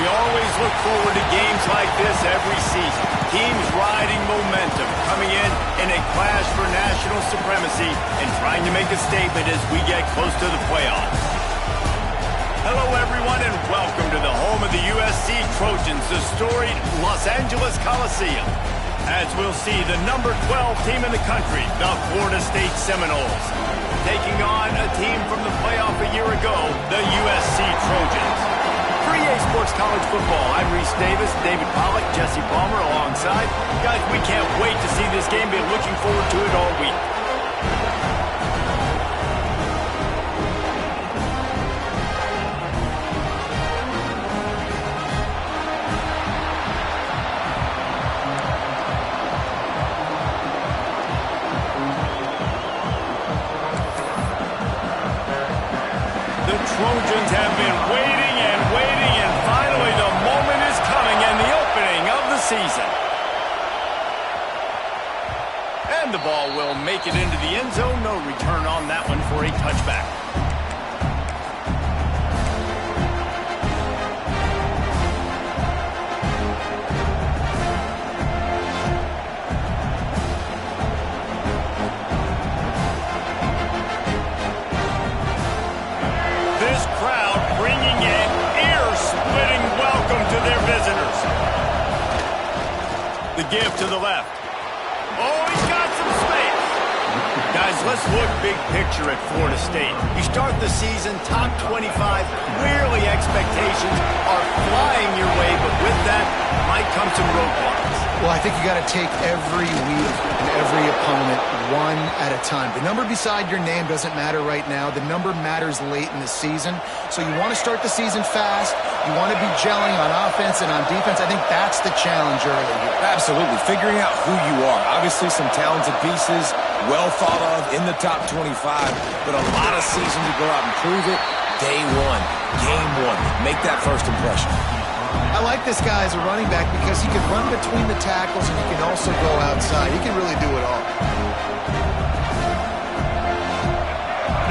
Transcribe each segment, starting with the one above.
We always look forward to games like this every season. Teams riding momentum, coming in a clash for national supremacy and trying to make a statement as we get close to the playoffs. Hello, everyone, and welcome to the home of the USC Trojans, the storied Los Angeles Coliseum. As we'll see, the number 12 team in the country, the Florida State Seminoles, taking on a team from the playoff a year ago, the USC Trojans. For EA Sports College Football, I'm Reese Davis, David Pollack, Jesse Palmer alongside. Guys, we can't wait to see this game. Been looking forward to it all week. The Trojans have been waiting and waiting, and finally the moment is coming and the opening of the season. And the ball will make it into the end zone. No return on that one for a touchback. This crowd bringing an ear-splitting welcome to their visitors. The give to the left. Oh, he's got some space. Guys, let's look big picture at Florida State. You start the season top 25. Clearly expectations are flying your way, but with that might come some roadblocks. Well, I think you got to take every week and every opponent one at a time. The number beside your name doesn't matter right now. The number matters late in the season. So you want to start the season fast. You want to be gelling on offense and on defense. I think that's the challenge early here. Absolutely. Figuring out who you are. Obviously some talented pieces, well thought of in the top 25, but a lot of season to go out and prove it. Day one, game one. Make that first impression. I like this guy as a running back because he can run between the tackles and he can also go outside. He can really do it all.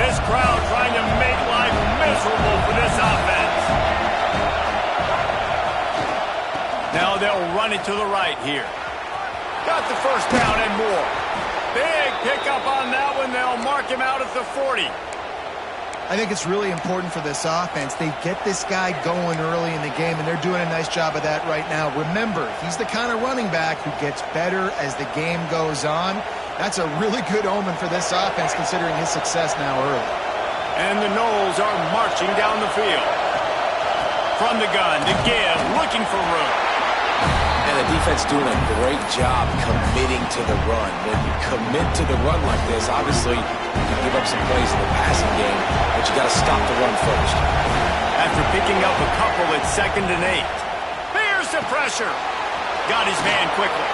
This crowd trying to make life miserable for this offense. Now they'll run it to the right here. Got the first down and more. Big pickup on that one. They'll mark him out at the 40. I think it's really important for this offense. They get this guy going early in the game, and they're doing a nice job of that right now. Remember, he's the kind of running back who gets better as the game goes on. That's a really good omen for this offense, considering his success now early. And the Noles are marching down the field. From the gun to give, looking for room. And the defense doing a great job committing to the run. When you commit to the run like this, obviously you give up some plays in the passing game, but you got to stop the run first. After picking up a couple at 2nd and 8. Here's the pressure. Got his man quickly.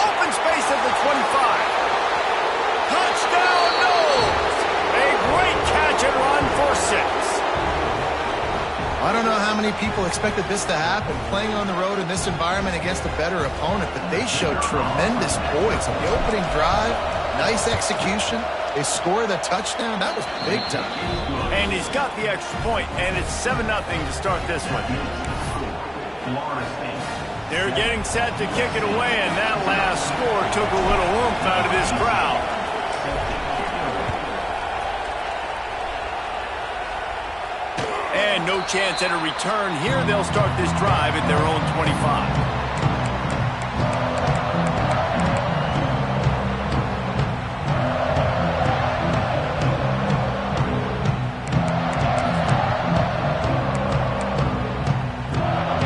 Open space at the 25. Touchdown, Noles! A great catch and run for 6. I don't know how many people expected this to happen, playing on the road in this environment against a better opponent, but they showed tremendous poise. On the opening drive, nice execution. They score the touchdown. That was big time. And he's got the extra point, and it's 7-0 to start this one. They're getting set to kick it away, and that last score took a little oomph out of this crowd. And no chance at a return here. They'll start this drive at their own 25.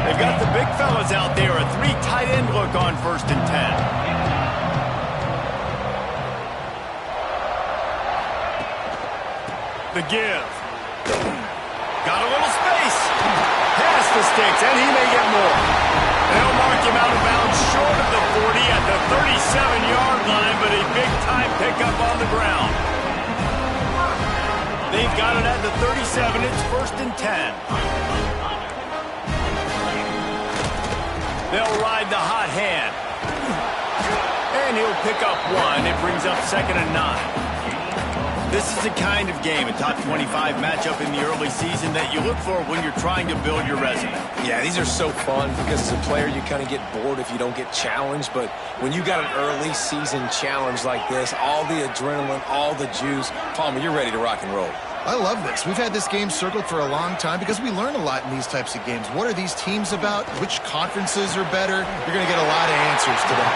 They've got the big fellas out there. A 3 tight end look on 1st and 10. The give. Got a little space. Past the sticks, and he may get more. They'll mark him out of bounds short of the 40 at the 37-yard line, but a big-time pickup on the ground. They've got it at the 37. It's 1st and 10. They'll ride the hot hand. And he'll pick up 1. It brings up 2nd and 9. This is the kind of game, a top 25 matchup in the early season, that you look for when you're trying to build your resume. Yeah, these are so fun because as a player you kind of get bored if you don't get challenged. But when you got an early season challenge like this, all the adrenaline, all the juice, Palmer, you're ready to rock and roll. I love this. We've had this game circled for a long time because we learn a lot in these types of games. What are these teams about? Which conferences are better? You're going to get a lot of answers today.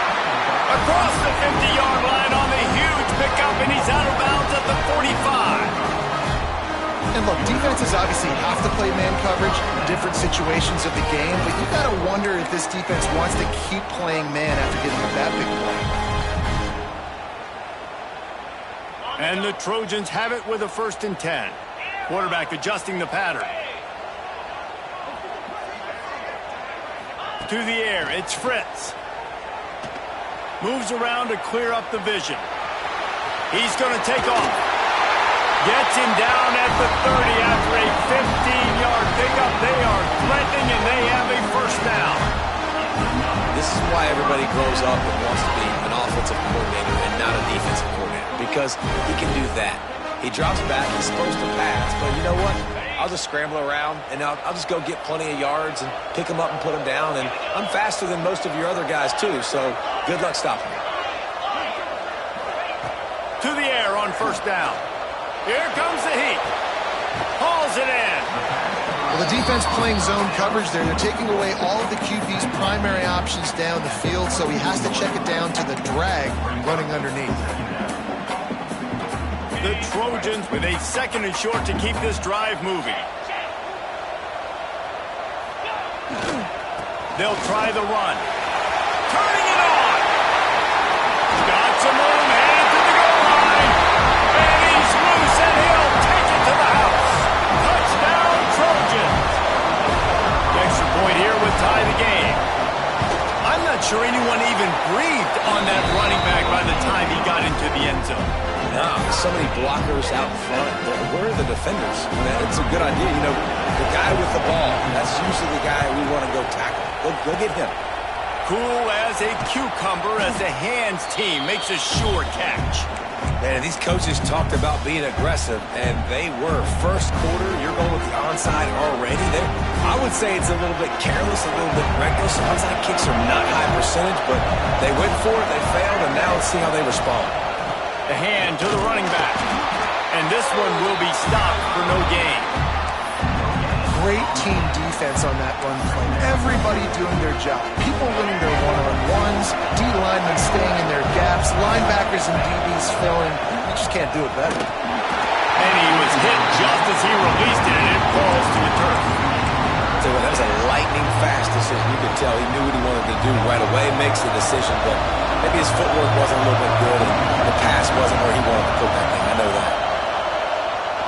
Across the 50-yard line on the huge pickup, and he's out of bounds at the 45. And look, defenses obviously have to play man coverage in different situations of the game, but you got to wonder if this defense wants to keep playing man after getting that big play. And the Trojans have it with a 1st and 10. Quarterback adjusting the pattern. To the air, it's Fritz. Moves around to clear up the vision. He's going to take off. Gets him down at the 30 after a 15-yard pickup. They are threatening, and they have a 1st down. This is why everybody grows up and wants to be an offensive coordinator and not a defensive coordinator, because he can do that. He drops back, he's supposed to pass, but you know what? I'll just scramble around, and I'll just go get plenty of yards and pick them up and put them down, and I'm faster than most of your other guys, too, so good luck stopping me. To the air on 1st down. Here comes the heat. Hauls it in. Well, the defense playing zone coverage there. They're taking away all of the QB's primary options down the field, so he has to check it down to the drag running underneath. The Trojans with a 2nd and short to keep this drive moving. They'll try the run. Turning it on. Got some room, headed to the goal line. And he's loose, and he'll take it to the house. Touchdown, Trojans. The extra point here would tie the game. I'm not sure anyone even breathed on that running back by the time he got into the end zone. No, so many blockers out front. Where are the defenders? It's a good idea. You know, the guy with the ball, that's usually the guy we want to go tackle. Go get him. Cool as a cucumber as the hands team makes a sure catch. Man, these coaches talked about being aggressive, and they were. First quarter, you're going with the onside already. I would say it's a little bit careless, a little bit reckless. Onside kicks are not high percentage, but they went for it, they failed, and now let's see how they respond. The hand to the running back. And this one will be stopped for no gain. Great team defense on that run play. Everybody doing their job. People winning their one-on-ones, D linemen staying in their gaps, linebackers and DBs filling. You just can't do it better. And he was hit just as he released it, and it falls to the turf. So that was a lightning-fast decision. You could tell he knew what he wanted to do right away, makes the decision, but maybe his footwork wasn't a little bit good, and the pass wasn't where he wanted to put that thing. I know that.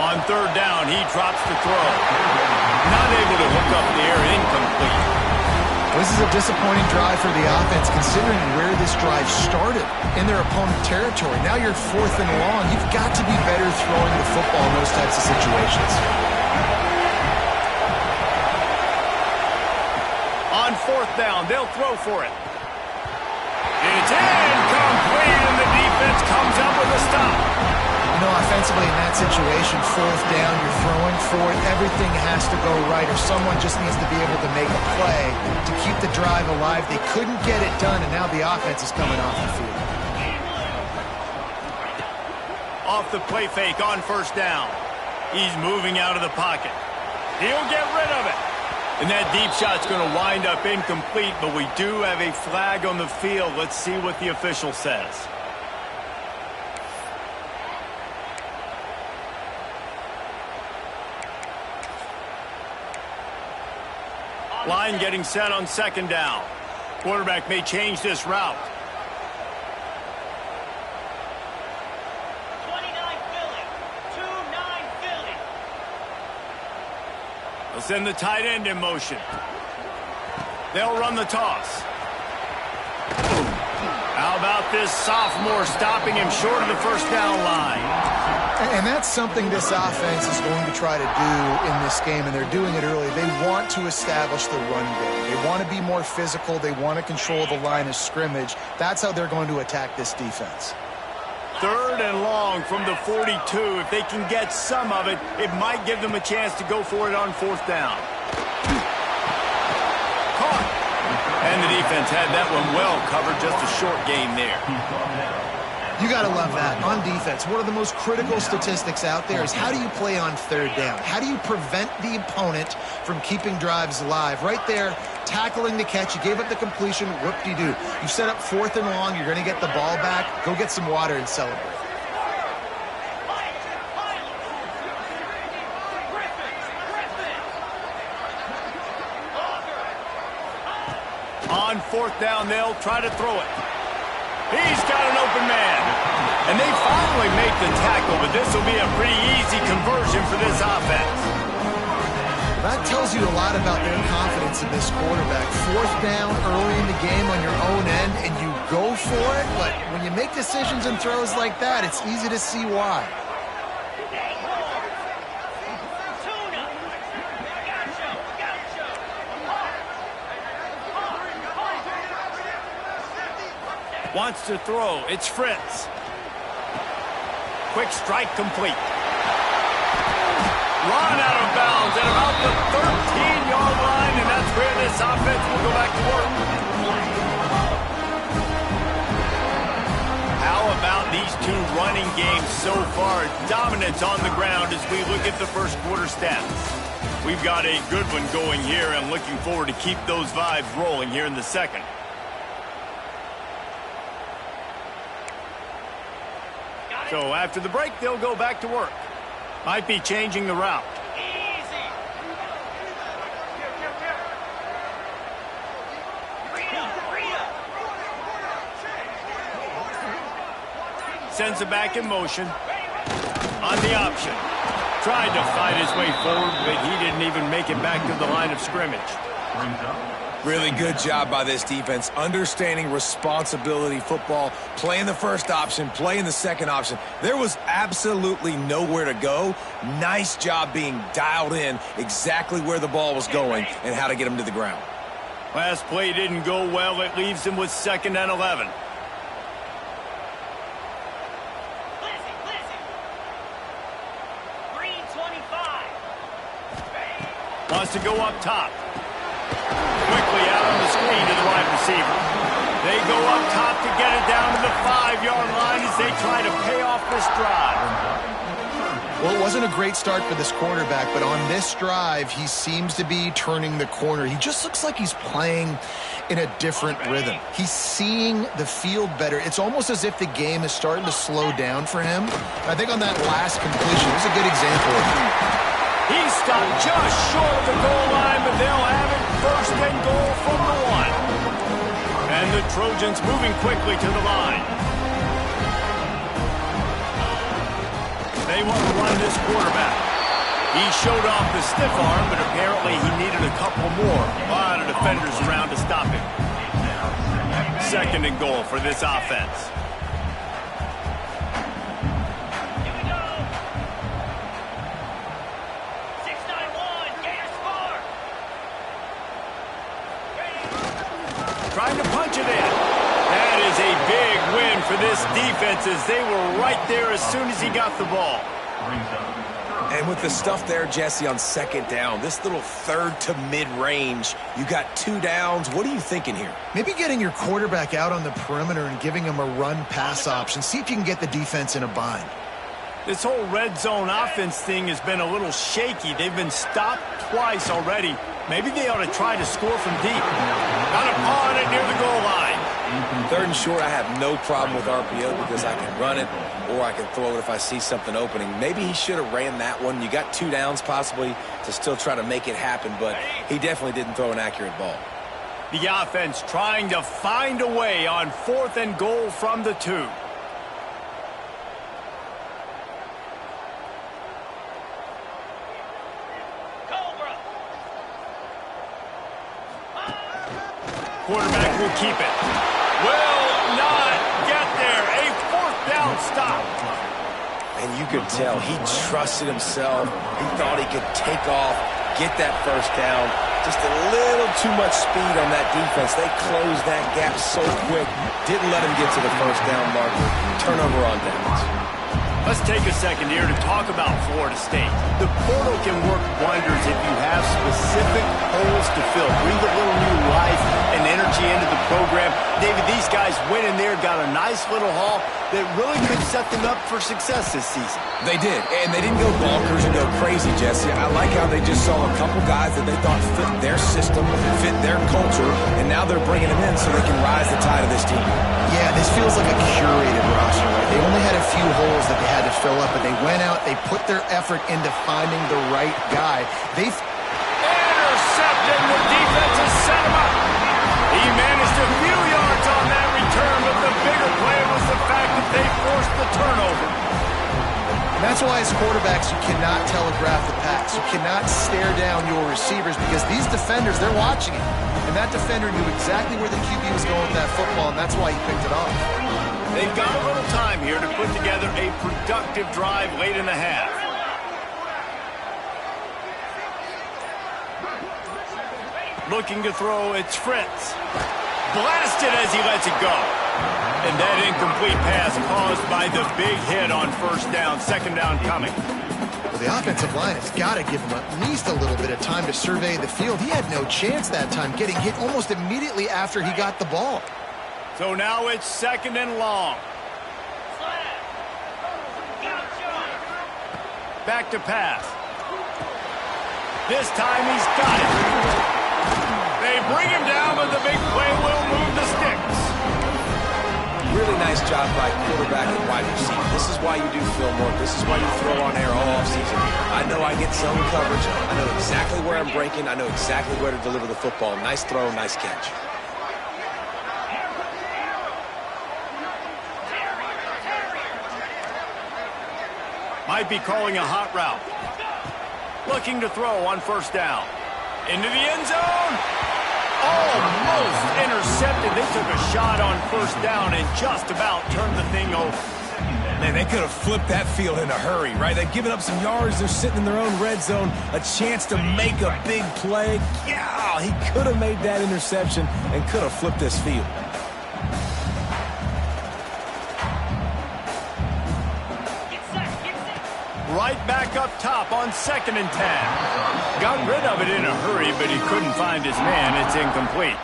On 3rd down, he drops the throw. Not able to hook up the air, incomplete. This is a disappointing drive for the offense, considering where this drive started, in their opponent territory. Now you're 4th and long. You've got to be better throwing the football in those types of situations. On 4th down, they'll throw for it. It's incomplete, and the defense comes up with a stop. You know, offensively in that situation, 4th down, you're throwing for it. Everything has to go right, or someone just needs to be able to make a play to keep the drive alive. They couldn't get it done, and now the offense is coming off the field. Off the play fake on 1st down. He's moving out of the pocket. He'll get rid of it. And that deep shot's going to wind up incomplete, but we do have a flag on the field. Let's see what the official says. Line getting set on 2nd down. Quarterback may change this route. 29 Philly. 2-9 Philly. They'll send the tight end in motion. They'll run the toss. How about this sophomore stopping him short of the 1st down line? And that's something this offense is going to try to do in this game, and they're doing it early. They want to establish the run game. They want to be more physical. They want to control the line of scrimmage. That's how they're going to attack this defense. 3rd and long from the 42. If they can get some of it, it might give them a chance to go for it on 4th down. Caught. And the defense had that one well covered. Just a short gain there. You got to love that. On defense, one of the most critical statistics out there is how do you play on 3rd down? How do you prevent the opponent from keeping drives alive? Right there, tackling the catch. You gave up the completion. Whoop-de-doo. You set up 4th and long. You're going to get the ball back. Go get some water and celebrate. On 4th down, they'll try to throw it. He's got an open man. And they finally make the tackle, but this will be a pretty easy conversion for this offense. That tells you a lot about their confidence in this quarterback. 4th down early in the game on your own end, and you go for it. But when you make decisions and throws like that, it's easy to see why. Wants to throw. It's Fritz. Quick strike complete. Run out of bounds at about the 13-yard line, and that's where this offense will go back to work. How about these two running games so far? Dominance on the ground as we look at the first quarter stats. We've got a good one going here. I'm looking forward to keep those vibes rolling here in the second. So after the break, they'll go back to work. Might be changing the route. Easy. Sends it back in motion. On the option. Tried to fight his way forward, but he didn't even make it back to the line of scrimmage. Really good job by this defense, understanding responsibility football, playing the first option, playing the second option. There was absolutely nowhere to go. Nice job being dialed in exactly where the ball was going and how to get him to the ground. Last play didn't go well. It leaves him with 2nd and 11. Green 25. Wants to go up top. Quickly out on the screen to the wide receiver. They go up top to get it down to the 5-yard line as they try to pay off this drive. Well, it wasn't a great start for this quarterback, but on this drive, he seems to be turning the corner. He just looks like he's playing in a different rhythm. He's seeing the field better. It's almost as if the game is starting to slow down for him. I think on that last completion, it's a good example of it. He's stopped just short of the goal line, but they'll have it 1st and goal from the 1. And the Trojans moving quickly to the line. They want to run this quarterback. He showed off the stiff arm, but apparently he needed a couple more. A lot of defenders around to stop him. 2nd and goal for this offense. Trying to punch it in. That is a big win for this defense as they were right there as soon as he got the ball. And with the stuff there, Jesse, on 2nd down, this little 3rd to mid-range, you got 2 downs. What are you thinking here? Maybe getting your quarterback out on the perimeter and giving him a run-pass option. See if you can get the defense in a bind. This whole red zone offense thing has been a little shaky. They've been stopped twice already. Maybe they ought to try to score from deep. Got a paw on it near the goal line. 3rd and short, I have no problem with RPO because I can run it or I can throw it if I see something opening. Maybe he should have ran that one. You got 2 downs possibly to still try to make it happen, but he definitely didn't throw an accurate ball. The offense trying to find a way on 4th and goal from the 2. Quarterback will keep it. Will not get there. A 4th down stop. And you could tell he trusted himself. He thought he could take off, get that first down. Just a little too much speed on that defense. They closed that gap so quick. Didn't let him get to the first down marker. Turnover on downs. Let's take a second here to talk about Florida State. The portal can work wonders if you have specific holes to fill. Breathe a little new life and energy into the program. David, these guys went in there, got a nice little haul that really could set them up for success this season. They did, and they didn't go bonkers and go crazy, Jesse. I like how they just saw a couple guys that they thought fit their system, fit their culture, and now they're bringing them in so they can rise the tide of this team. Yeah, this feels like a curated roster, right? They only had a few holes that they had to fill up, but they went out, they put their effort into finding the right guy. They've intercepted, the defense has set him up. He managed a few yards on that return, but the bigger play was the fact that they forced the turnover. And that's why as quarterbacks, you cannot telegraph the pass. You cannot stare down your receivers because these defenders, they're watching it. And that defender knew exactly where the QB was going with that football, and that's why he picked it off. They've got a little time here to put together a productive drive late in the half. Looking to throw, it's Fritz. Blasted as he lets it go. And that incomplete pass caused by the big hit on first down, second down coming. Well, the offensive line has got to give him at least a little bit of time to survey the field. He had no chance that time, getting hit almost immediately after he got the ball. So now it's second and long. Back to pass. This time he's got it. They bring him down, but the big play will move the sticks. Really nice job by quarterback and wide receiver. This is why you do film work. This is why you throw on air all offseason. I know I get zone coverage. I know exactly where I'm breaking. I know exactly where to deliver the football. Nice throw, nice catch. Might be calling a hot route. Looking to throw on first down. Into the end zone. Almost intercepted. They took a shot on first down and just about turned the thing over. Man, they could have flipped that field in a hurry, right? They've given up some yards. They're sitting in their own red zone. A chance to make a big play. Yeah, he could have made that interception and could have flipped this field. Right back up top on 2nd and 10. Got rid of it in a hurry, but he couldn't find his man. It's incomplete.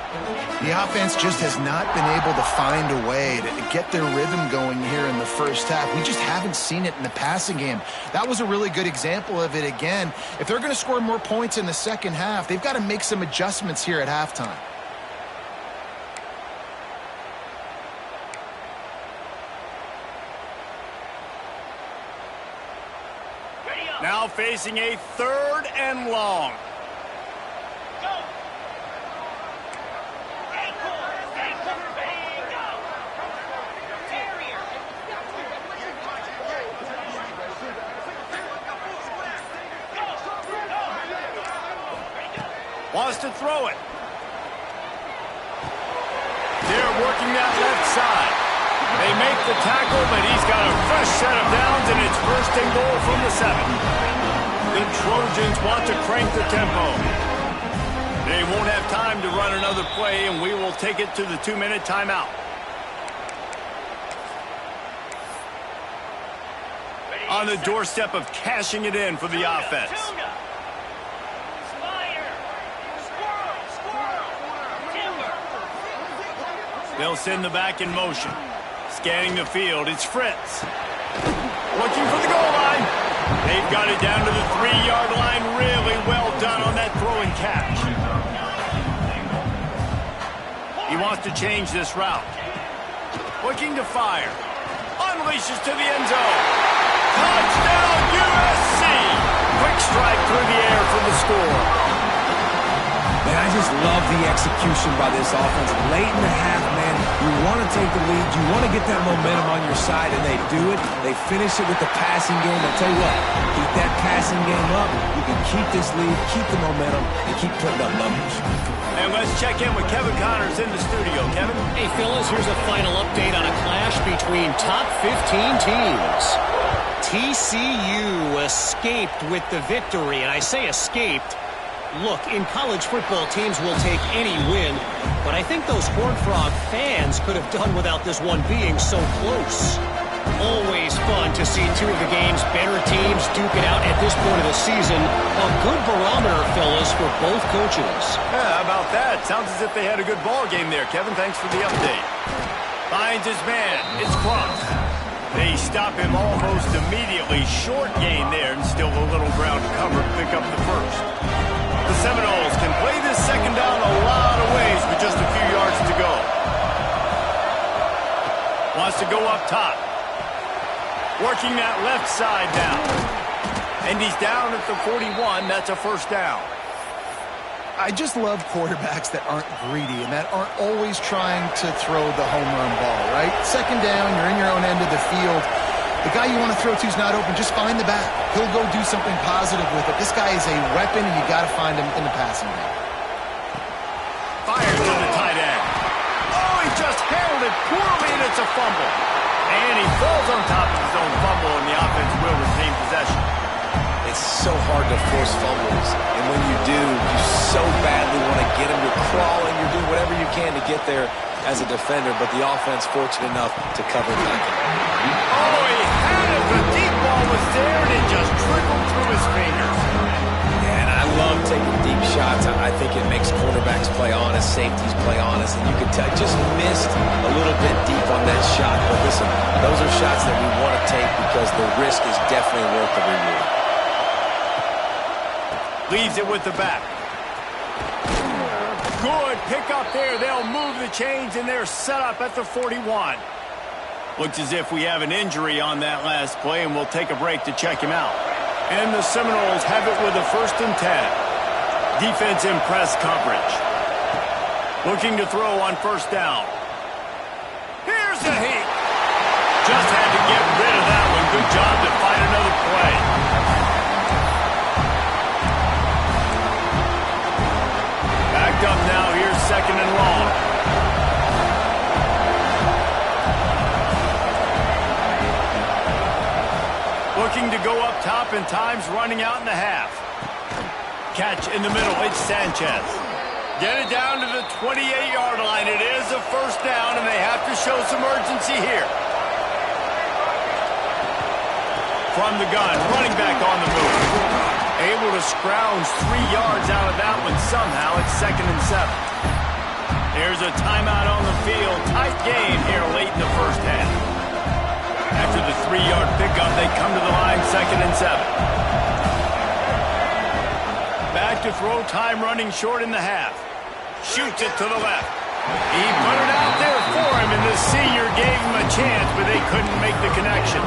The offense just has not been able to find a way to get their rhythm going here in the first half. We just haven't seen it in the passing game. That was a really good example of it again. If they're going to score more points in the second half, they've got to make some adjustments here at halftime. Now facing a 3rd and long. Wants to throw it. They're working that left side. They make the tackle, but he's got a fresh set of downs, and it's 1st and goal from the 7. The Trojans want to crank the tempo. They won't have time to run another play, and we will take it to the 2-minute timeout. On the doorstep of cashing it in for the offense. They'll send the back in motion. Scanning the field, it's Fritz. Looking for the goal line. They've got it down to the 3-yard line. Really well done on that throw and catch. He wants to change this route. Looking to fire. Unleashes to the end zone. Touchdown USC. Quick strike through the air for the score. Man, I just love the execution by this offense. Late in the half, man, you want to take the lead. You want to get that momentum on your side, and they do it. They finish it with the passing game. I'll tell you what, keep that passing game up. You can keep this lead, keep the momentum, and keep putting up numbers. And let's check in with Kevin Connors in the studio. Kevin? Hey, Phyllis, here's a final update on a clash between top 15 teams. TCU escaped with the victory, and I say escaped Look, in college football, teams will take any win, but I think those Horned Frog fans could have done without this one being so close. Always fun to see two of the game's better teams duke it out at this point of the season. A good barometer, fellas, for both coaches. Yeah, how about that? Sounds as if they had a good ball game there. Kevin, thanks for the update. Finds his man. It's Crump. They stop him almost immediately. Short gain there, and still a little ground to cover to pick up the first. The Seminoles can play this second down a lot of ways with just a few yards to go. Wants to go up top. Working that left side down. And he's down at the 41. That's a first down. I just love quarterbacks that aren't greedy and that aren't always trying to throw the home run ball, right? Second down, you're in your own end of the field. The guy you want to throw to is not open. Just find the back. He'll go do something positive with it. This guy is a weapon, and you got to find him in the passing game. Fires to the tight end. Oh, he just handled it poorly, and it's a fumble. And he falls on top of his own fumble, and the offense will retain possession. It's so hard to force fumbles, and when you do, you so badly want to get them. You're crawling, you're doing whatever you can to get there as a defender, but the offense fortunate enough to cover back. Oh, he had it. The deep ball was there, and it just trickled through his fingers. Yeah, and I love taking deep shots. I think it makes quarterbacks play honest, safeties play honest, and you can tell just missed a little bit deep on that shot. But listen, those are shots that we want to take because the risk is definitely worth the reward. Leaves it with the back. Good pick up there. They'll move the chains, and they're set up at the 41. Looks as if we have an injury on that last play, and we'll take a break to check him out. And the Seminoles have it with a 1st and 10. Defense in press coverage. Looking to throw on 1st down. Here's a heat. Just had to get rid of that one. Good job to find another play. Backed up now. Here's 2nd and long. Looking to go up top, and time's running out in the half. Catch in the middle. It's Sanchez. Get it down to the 28-yard line. It is a 1st down, and they have to show some urgency here. From the gun, running back on the move. Able to scrounge 3 yards out of that one somehow. It's 2nd and 7. There's a timeout on the field. Tight game here late in the first half. After the 3-yard pickup, they come to the line, 2nd and 7. Back to throw, time running short in the half. Shoots it to the left. He put it out there for him, and the senior gave him a chance, but they couldn't make the connection.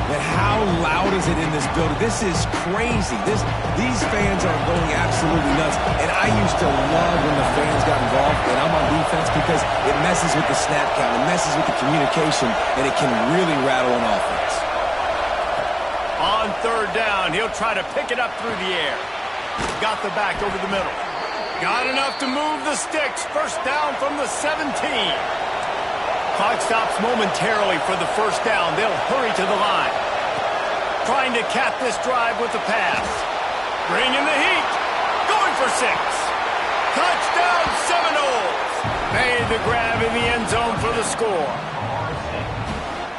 But how loud is it in this building? This is crazy. These fans are going absolutely nuts. And I used to love when the fans got involved, and I'm on defense because it messes with the snap count, it messes with the communication, and it can really rattle an offense. On 3rd down, he'll try to pick it up through the air. Got the back over the middle. Got enough to move the sticks. 1st down from the 17. Clock stops momentarily for the 1st down. They'll hurry to the line. Trying to cap this drive with the pass. Bringing the heat. Going for 6. Touchdown Seminoles. Made the grab in the end zone for the score.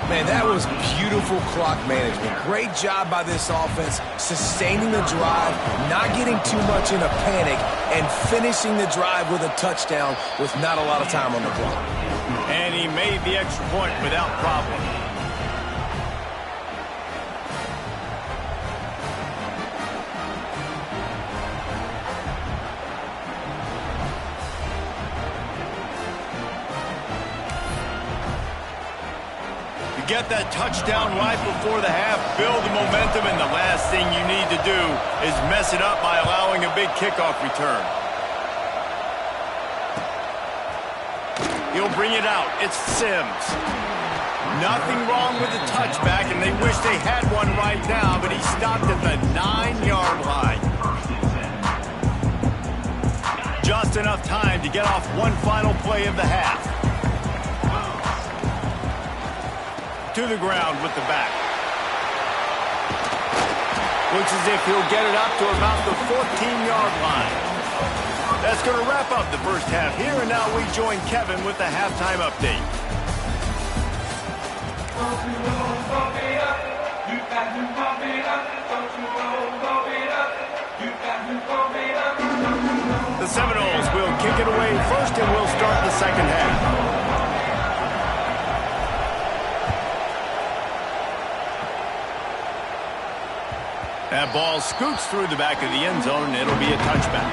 Man, that was beautiful clock management. Great job by this offense, sustaining the drive, not getting too much in a panic, and finishing the drive with a touchdown with not a lot of time on the clock. And he made the extra point without problem. Get that touchdown right before the half, build the momentum, and the last thing you need to do is mess it up by allowing a big kickoff return. He'll bring it out. It's Sims. Nothing wrong with the touchback, and they wish they had one right now, but he stopped at the 9-yard line. Just enough time to get off one final play of the half. To the ground with the back. Looks as if he'll get it up to about the 14-yard line. That's going to wrap up the first half here, and now we join Kevin with the halftime update. The Seminoles will kick it away first, and we'll start the second half. That ball scoots through the back of the end zone, and it'll be a touchback.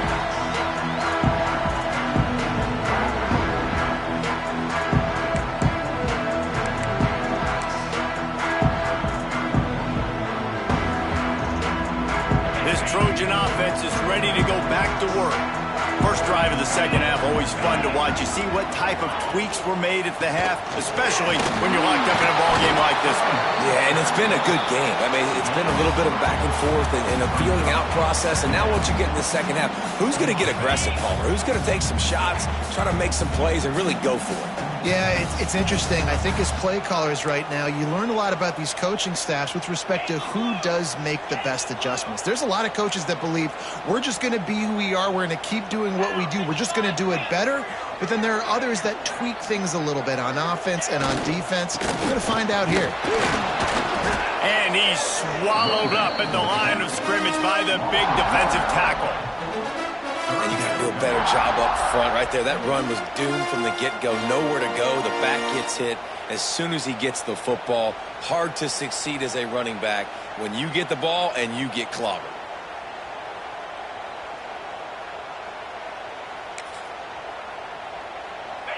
This Trojan offense is ready to go back to work. First drive of the second half, always fun to watch. You see what type of tweaks were made at the half, especially when you're locked up in a ball game like this one. Yeah, and it's been a good game. I mean, it's been a little bit of back and forth and a feeling out process. And now once you get in the second half, who's going to get aggressive, Palmer? Who's going to take some shots, try to make some plays, and really go for it? Yeah, it's interesting. I think as play callers right now, you learn a lot about these coaching staffs with respect to who does make the best adjustments. There's a lot of coaches that believe we're just going to be who we are. We're going to keep doing what we do. We're just going to do it better. But then there are others that tweak things a little bit on offense and on defense. We're going to find out here. And he's swallowed up at the line of scrimmage by the big defensive tackle. And you got to do a better job up front right there. That run was doomed from the get-go. Nowhere to go. The back gets hit as soon as he gets the football. Hard to succeed as a running back when you get the ball and you get clobbered.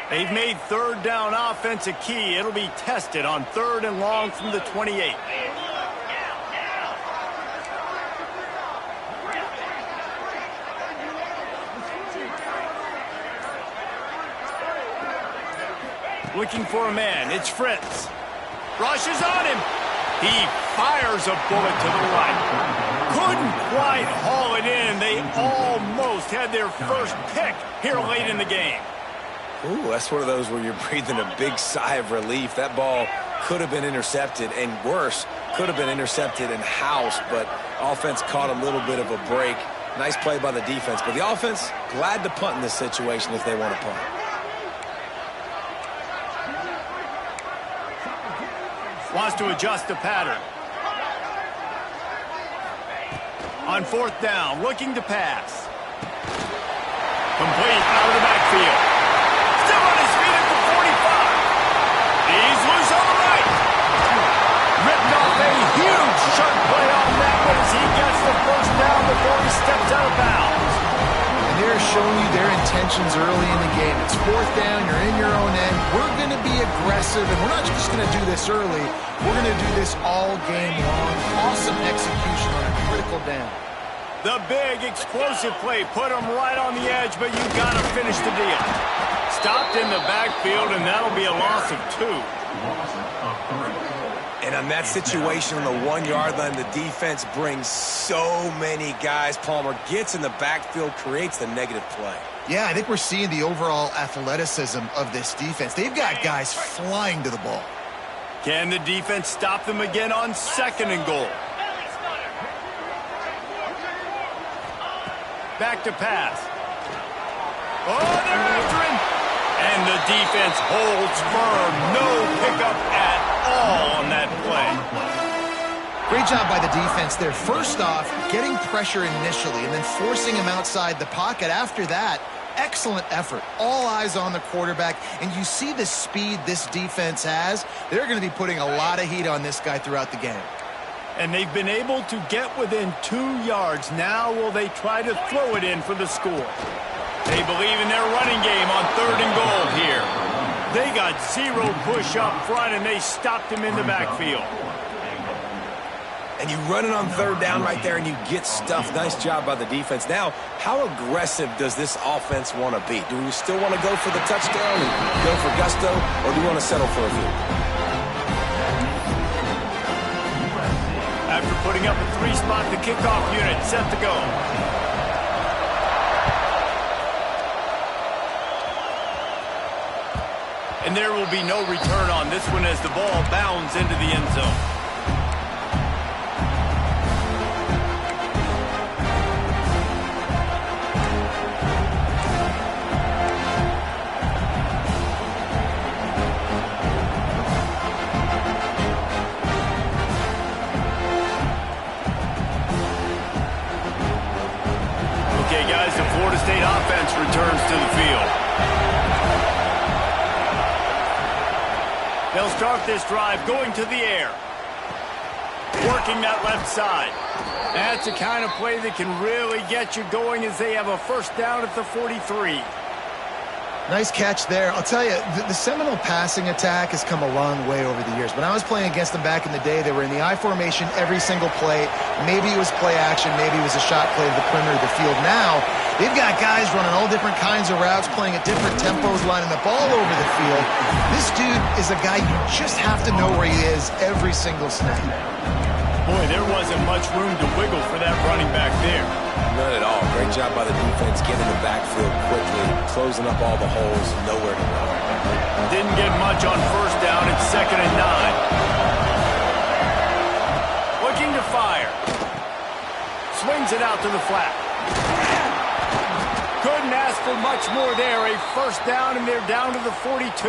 They've made third down offense a key. It'll be tested on 3rd and long from the 28. Looking for a man. It's Fritz. Rushes on him. He fires a bullet to the right. Couldn't quite haul it in. They almost had their first pick here late in the game. Ooh, that's one of those where you're breathing a big sigh of relief. That ball could have been intercepted, and worse, could have been intercepted and housed, but offense caught a little bit of a break. Nice play by the defense, but the offense glad to punt in this situation if they want to punt. Wants to adjust the pattern. On 4th down, looking to pass. Complete out of the backfield. Still on his feet at the 45. He's loose on the right. Ripped off a huge sharp play on that one as he gets the first down before he steps out of bounds. And they're showing you their intentions early in the game. It's 4th down. You're in your own end. We're going to be aggressive, and we're not just going to do this early. We're going to do this all game long. Awesome execution on a critical down. The big explosive play put him right on the edge, but you got to finish the deal. Stopped in the backfield, and that'll be a loss of 2. And on that situation on the 1-yard line, the defense brings so many guys. Palmer gets in the backfield, creates the negative play. Yeah, I think we're seeing the overall athleticism of this defense. They've got guys flying to the ball. Can the defense stop them again on 2nd and goal? Back to pass. Oh, they're after him. And the defense holds firm. No pickup at all on that play. Great job by the defense there. First off, getting pressure initially and then forcing him outside the pocket. After that, excellent effort. All eyes on the quarterback. And you see the speed this defense has. They're going to be putting a lot of heat on this guy throughout the game. And they've been able to get within 2 yards. Now will they try to throw it in for the score? They believe in their running game on 3rd and goal here. They got 0 push up front, and they stopped him in the backfield. And you run it on 3rd down right there, and you get stuffed. Nice job by the defense. Now, how aggressive does this offense want to be? Do we still want to go for the touchdown and go for gusto, or do we want to settle for a few? After putting up a 3-spot, the kickoff unit set to go. And there will be no return on this one as the ball bounds into the end zone. Okay, guys, the Florida State offense returns to the field. They'll start this drive going to the air. Working that left side. That's the kind of play that can really get you going as they have a first down at the 43. Nice catch there. I'll tell you, the Seminole passing attack has come a long way over the years. When I was playing against them back in the day, they were in the I formation every single play. Maybe it was play action. Maybe it was a shot play to the perimeter of the field. Now, they've got guys running all different kinds of routes, playing at different tempos, lining up all over the field. This dude is a guy you just have to know where he is every single snap. Boy, there wasn't much room to wiggle for that running back there. None at all. Great job by the defense getting the backfield quickly, closing up all the holes, nowhere to run. Didn't get much on first down. It's 2nd and 9. Looking to fire. Swings it out to the flat. Couldn't ask for much more there. A first down, and they're down to the 42.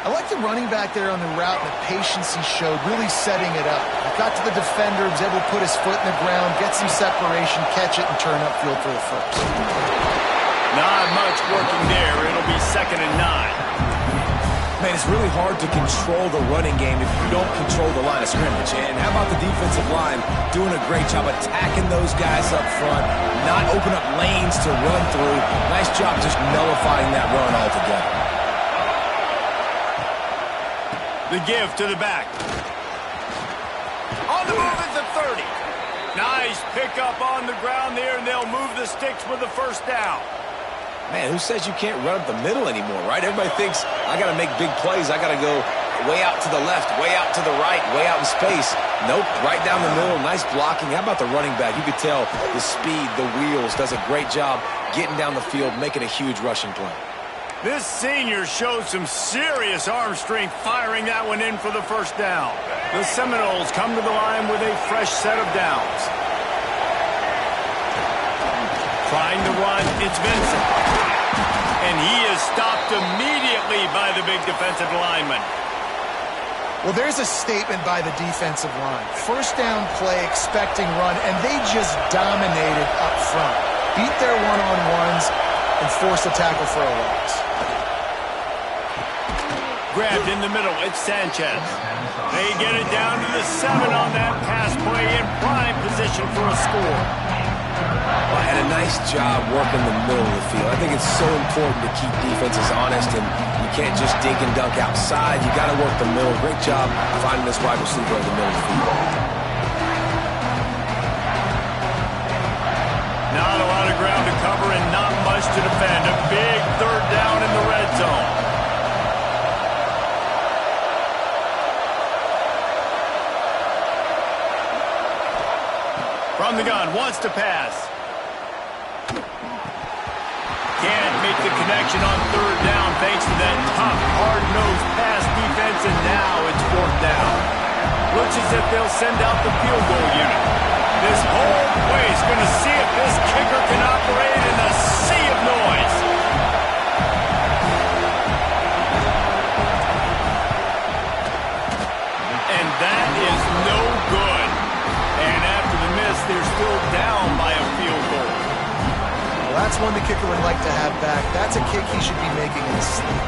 I like the running back there on the route and the patience he showed, really setting it up. He got to the defender, was able to put his foot in the ground, get some separation, catch it, and turn upfield for the first. Not much working there. It'll be 2nd and 9. Man, it's really hard to control the running game if you don't control the line of scrimmage. And how about the defensive line doing a great job attacking those guys up front, not open up lanes to run through. Nice job just nullifying that run altogether. The give to the back. On the move at the 30. Nice pickup on the ground there, and they'll move the sticks with the first down. Man, who says you can't run up the middle anymore, right? Everybody thinks, I got to make big plays. I got to go way out to the left, way out to the right, way out in space. Nope, right down the middle. Nice blocking. How about the running back? You could tell the speed, the wheels, does a great job getting down the field, making a huge rushing play. This senior showed some serious arm strength firing that one in for the first down. The Seminoles come to the line with a fresh set of downs. Trying to run, it's Vincent. And he is stopped immediately by the big defensive lineman. Well, there's a statement by the defensive line. First down play, expecting run, and they just dominated up front. Beat their one-on-ones and forced a tackle for a loss. Grabbed in the middle, it's Sanchez. They get it down to the 7 on that pass play in prime position for a score. Well, had a nice job working the middle of the field. I think it's so important to keep defenses honest, and you can't just dink and dunk outside. You got to work the middle. Great job finding this wide receiver in the middle of the field. Not a lot of ground to cover and not much to defend. A big third down in the red zone. From the gun, wants to pass. Can't make the connection on third down thanks to that tough, hard-nosed pass defense, and now it's 4th down. Looks as if they'll send out the field goal unit. This whole place going to see if this kicker can operate in a sea of noise. And that is no good. And after the miss, they're still down by a field goal. Well, that's one the kicker would like to have back. That's a kick he should be making in his sleep.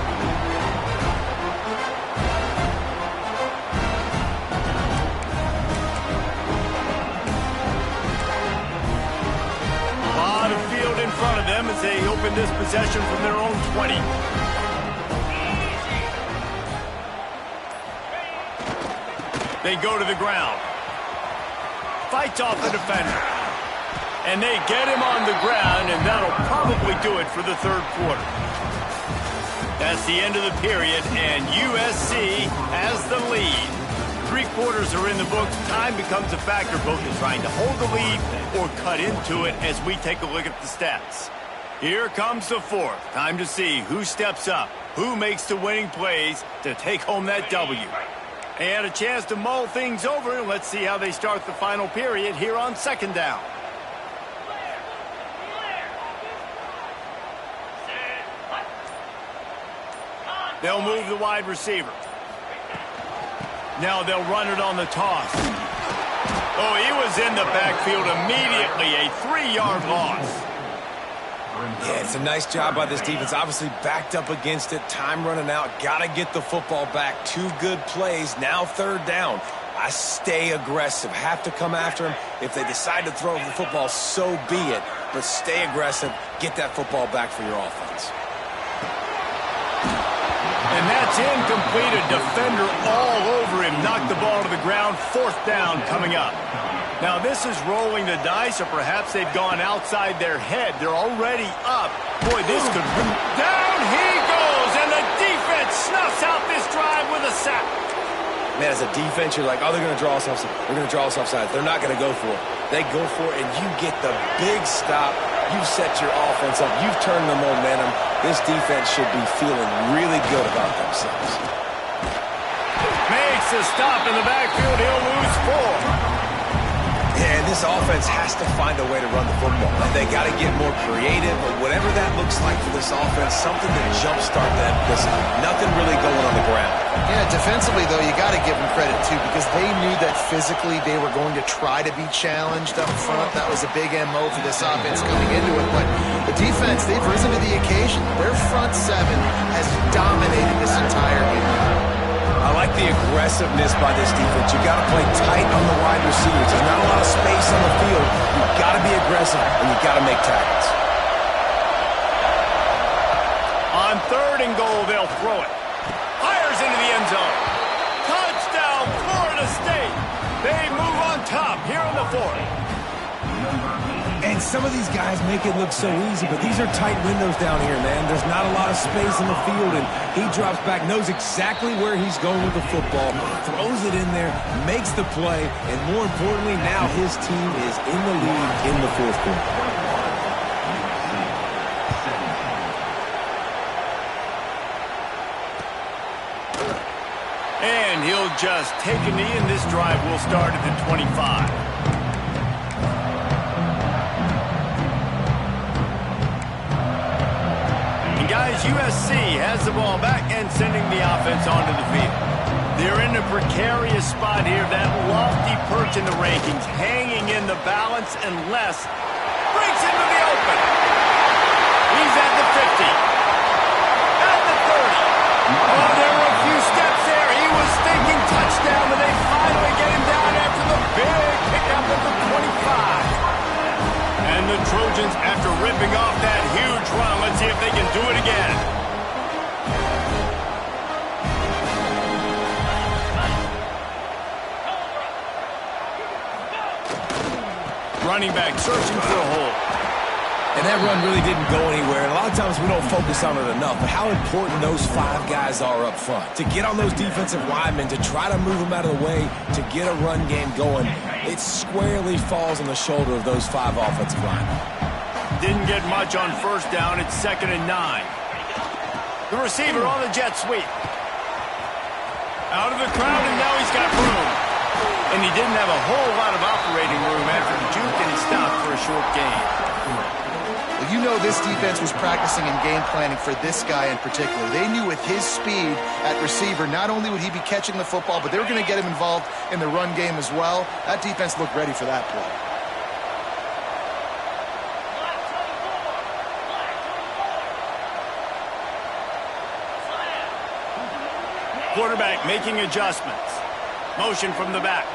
A lot of field in front of them as they open this possession from their own 20. They go to the ground. Fights off the defender. And they get him on the ground, and that'll probably do it for the third quarter. That's the end of the period, and USC has the lead. 3 quarters are in the books. Time becomes a factor, both in trying to hold the lead or cut into it as we take a look at the stats. Here comes the 4th. Time to see who steps up, who makes the winning plays to take home that W. They had a chance to mull things over. Let's see how they start the final period here on 2nd down. They'll move the wide receiver. Now they'll run it on the toss. Oh, he was in the backfield immediately. A 3-yard loss. Yeah, it's a nice job by this defense. Obviously backed up against it. Time running out. Got to get the football back. 2 good plays. Now 3rd down. I stay aggressive. Have to come after him. If they decide to throw the football, so be it. But stay aggressive. Get that football back for your offense. And that's incomplete. A defender all over him. Knocked the ball to the ground. 4th down coming up. Now this is rolling the dice, or perhaps they've gone outside their head. They're already up. Boy, this could... Down he goes, and the defense snuffs out this drive with a sack. Man, as a defense, you're like, oh, they're going to draw us offside. They're going to draw us offside. They're not going to go for it. They go for it, and you get the big stop. You've set your offense up. You've turned the momentum. This defense should be feeling really good about themselves. Makes a stop in the backfield. He'll lose 4. And this offense has to find a way to run the football. They got to get more creative, or whatever that looks like for this offense, something to jumpstart them, because nothing really going on the ground. Yeah, defensively, though, you got to give them credit, too, because they knew that physically they were going to try to be challenged up front. That was a big MO for this offense coming into it. But the defense, they've risen to the occasion. Their front 7 has dominated this entire game. I like the aggressiveness by this defense. You got to play tight on the wide receivers. There's not a lot of space on the field. You've got to be aggressive, and you've got to make tackles. On 3rd and goal, they'll throw it. Fires into the end zone. Touchdown, Florida State. They move on top here on the 4th. And some of these guys make it look so easy, but these are tight windows down here, man. There's not a lot of space in the field, and he drops back, knows exactly where he's going with the football, throws it in there, makes the play, and more importantly, now his team is in the lead in the 4th quarter. And he'll just take a knee, and this drive will start at the 25. Guys, USC has the ball back and sending the offense onto the field. They're in a precarious spot here. That lofty perch in the rankings, hanging in the balance unless breaks into the open. He's at the 50. At the 30. Oh, there were a few steps there. He was thinking touchdown, but they finally get him down after the big pickup at the 25. And the Trojans, after ripping off that huge run, let's see if they can do it again. Running back searching for a hole. And that run really didn't go anywhere. And a lot of times we don't focus on it enough, but how important those 5 guys are up front. To get on those defensive linemen, to try to move them out of the way, to get a run game going, it squarely falls on the shoulder of those 5 offensive linemen. Didn't get much on 1st down. It's 2nd and 9. The receiver on the jet sweep. Out of the crowd, and now he's got room. And he didn't have a whole lot of operating room after the juke, and he stopped for a short gain. Well, you know this defense was practicing and game planning for this guy in particular. They knew with his speed at receiver, not only would he be catching the football, but they were going to get him involved in the run game as well. That defense looked ready for that play. Quarterback making adjustments. Motion from the back.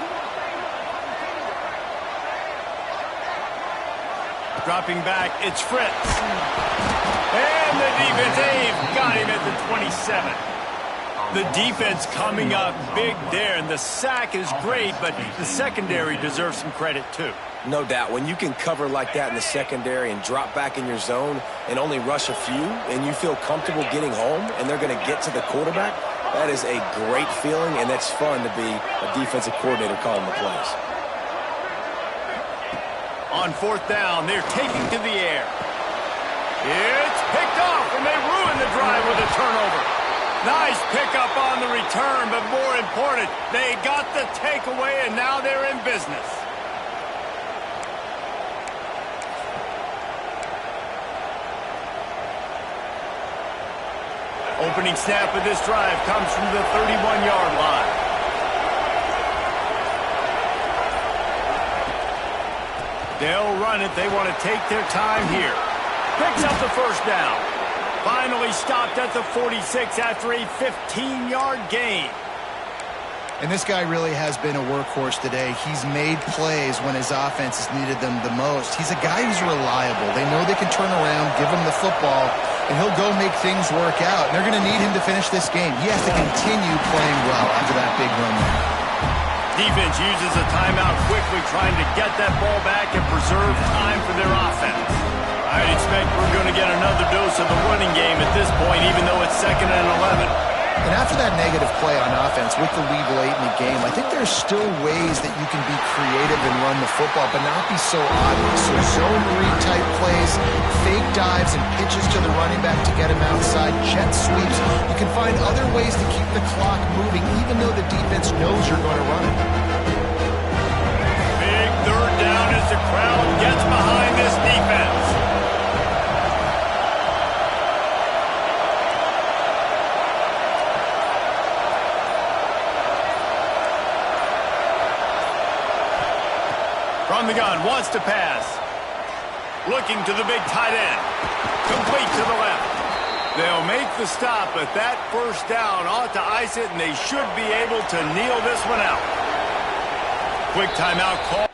Dropping back, it's Fritz. And the defense, they've got him at the 27. The defense coming up big there, and the sack is great, but the secondary deserves some credit too. No doubt. When you can cover like that in the secondary and drop back in your zone and only rush a few, and you feel comfortable getting home, and they're going to get to the quarterback, that is a great feeling, and that's fun to be a defensive coordinator calling the plays. On 4th down, they're taking to the air. It's picked off, and they ruin the drive with a turnover. Nice pickup on the return, but more important, they got the takeaway, and now they're in business. Opening snap of this drive comes from the 31-yard line. They'll run it. They want to take their time here. Picks up the first down. Finally stopped at the 46 after a 15-yard gain. And this guy really has been a workhorse today. He's made plays when his offense has needed them the most. He's a guy who's reliable. They know they can turn around, give him the football, and he'll go make things work out. And they're going to need him to finish this game. He has to continue playing well after that big run there. Defense uses a timeout quickly, trying to get that ball back and preserve time for their offense. I'd expect we're going to get another dose of the running game at this point, even though it's 2nd and 11. And after that negative play on offense with the lead late in the game, I think there's still ways that you can be creative and run the football, but not be so obvious. So zone read type plays, fake dives and pitches to the running back to get him outside, jet sweeps. You can find other ways to keep the clock moving, even though the defense knows you're going to run it. Big 3rd down as the crowd gets behind this defense. From the gun, wants to pass. Looking to the big tight end. Complete to the left. They'll make the stop, but that first down ought to ice it, and they should be able to kneel this one out. Quick timeout call.